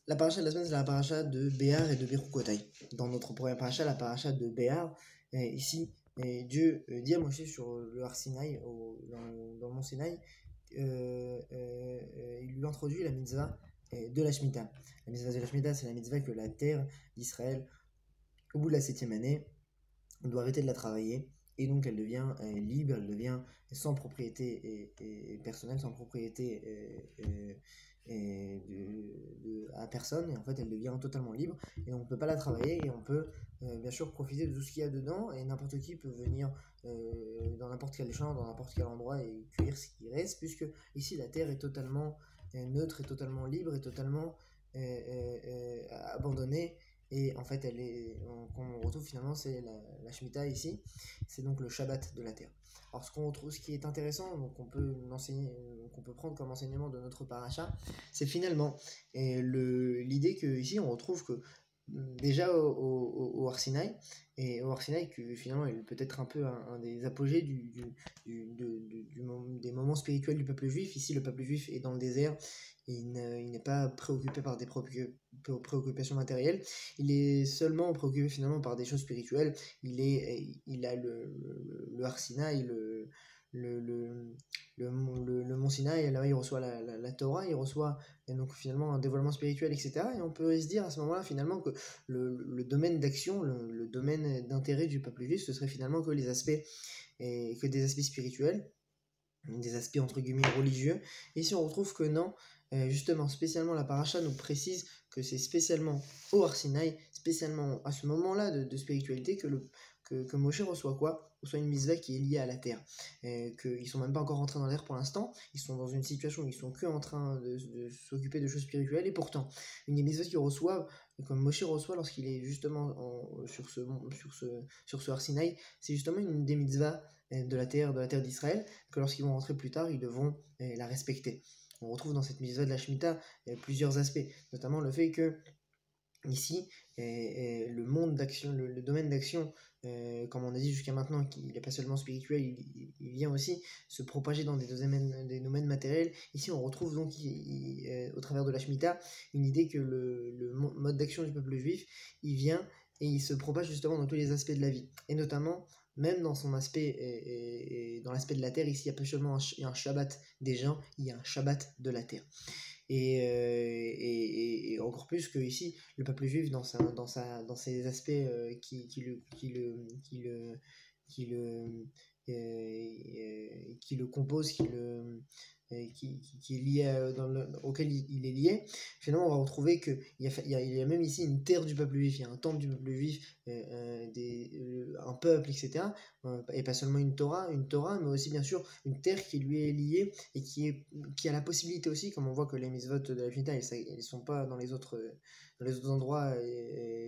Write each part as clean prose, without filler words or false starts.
La paracha de la semaine, c'est la paracha de Béar et de Bechukotai. Dans notre première paracha, la paracha de Béar, ici, Dieu dit à Moshe sur le Har Sinaï, dans le mont Sinaï, il lui introduit la mitzvah de la Shemitah. La mitzvah de la Shemitah, c'est la mitzvah que la terre d'Israël, au bout de la 7e année, on doit arrêter de la travailler. Et donc elle devient libre, elle devient sans propriété et personnelle, sans propriété à personne, et en fait elle devient totalement libre, et on ne peut pas la travailler, et on peut bien sûr profiter de tout ce qu'il y a dedans, et n'importe qui peut venir dans n'importe quel champ, dans n'importe quel endroit, et cueillir ce qui reste, puisque ici la terre est totalement neutre, et totalement libre, et totalement abandonnée. Et en fait, qu'on retrouve finalement, c'est la Shemitah ici, c'est donc le Shabbat de la terre. Alors, ce qui est intéressant, donc qu'on peut prendre comme enseignement de notre paracha, c'est finalement l'idée que ici on retrouve que déjà au Har Sinaï, et au Har Sinaï que finalement est peut-être un peu un des apogées des moments spirituels du peuple juif. Ici, le peuple juif est dans le désert. Il n'est pas préoccupé par des préoccupations matérielles, il est seulement préoccupé finalement par des choses spirituelles. Il a le Har Sinaï, le mont Sinaï, et là il reçoit la Torah, il reçoit donc finalement un dévoilement spirituel, etc. Et on peut se dire à ce moment-là finalement que le domaine d'action, le domaine d'intérêt du peuple juif, ce serait finalement que des aspects spirituels, des aspects entre guillemets religieux. Et ici on retrouve que non, justement, spécialement la paracha nous précise que c'est spécialement au Har Sinaï, spécialement à ce moment-là de spiritualité que Moshe reçoit quoi? Reçoit une mitzvah qui est liée à la terre. Qu'ils sont même pas encore rentrés dans l'air pour l'instant, ils sont dans une situation où ils sont que en train de s'occuper de choses spirituelles, et pourtant, une des mitzvahs qu'ils reçoivent, comme Moshe reçoit lorsqu'il est justement sur ce Har Sinaï, c'est justement une des mitzvahs de la terre d'Israël, que lorsqu'ils vont rentrer plus tard, ils devront la respecter. On retrouve dans cette mitzvah de la Shemitah plusieurs aspects, notamment le fait que ici, le monde d'action, le domaine d'action, comme on a dit jusqu'à maintenant, qu'il n'est pas seulement spirituel, il vient aussi se propager dans des domaines matériels. Ici, on retrouve donc, au travers de la Shemitah, une idée que le mode d'action du peuple juif, il vient et il se propage justement dans tous les aspects de la vie, et notamment même dans son aspect et dans l'aspect de la terre. Ici, il n'y a pas seulement un Shabbat des gens, il y a un Shabbat de la terre. Et encore plus que ici, le peuple juif dans ses aspects qui le compose, qui est lié auquel il est lié. Finalement, on va retrouver qu'il y a même ici une terre du peuple juif, il y a un temple du peuple juif, un peuple, etc. Et pas seulement une Torah, mais aussi bien sûr une terre qui lui est liée, et qui a la possibilité aussi, comme on voit que les mitzvot de la Shemitah, ils sont pas dans les autres endroits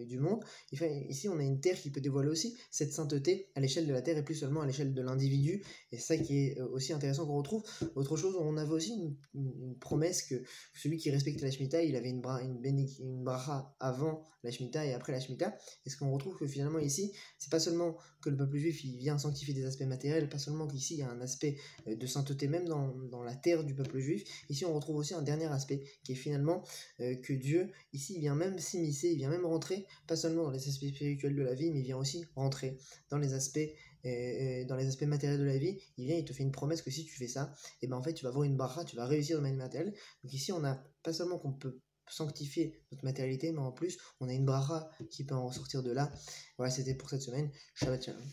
du monde. Ici, on a une terre qui peut dévoiler aussi cette sainteté à l'échelle de la terre, et plus seulement à l'échelle de l'individu. Et c'est ça qui est aussi intéressant qu'on retrouve. Autre chose, on avait aussi une promesse que celui qui respectait la Shemitah, il avait une bracha avant la Shemitah et après la Shemitah. Et ce qu'on retrouve que finalement ici, c'est pas seulement que le peuple juif il vient sanctifier des aspects matériels, pas seulement qu'ici il y a un aspect de sainteté même dans la terre du peuple juif. Ici on retrouve aussi un dernier aspect qui est finalement que Dieu ici il vient même s'immiscer, il vient même rentrer pas seulement dans les aspects spirituels de la vie, mais il vient aussi rentrer dans les aspects matériels de la vie. Il vient, il te fait une promesse que si tu fais ça, et ben en fait tu vas avoir une bracha, tu vas réussir de manière matérielle. Donc ici on a pas seulement qu'on peut sanctifier notre matérialité, mais en plus on a une bracha qui peut en ressortir de là. Voilà, c'était pour cette semaine. Shabbat shalom.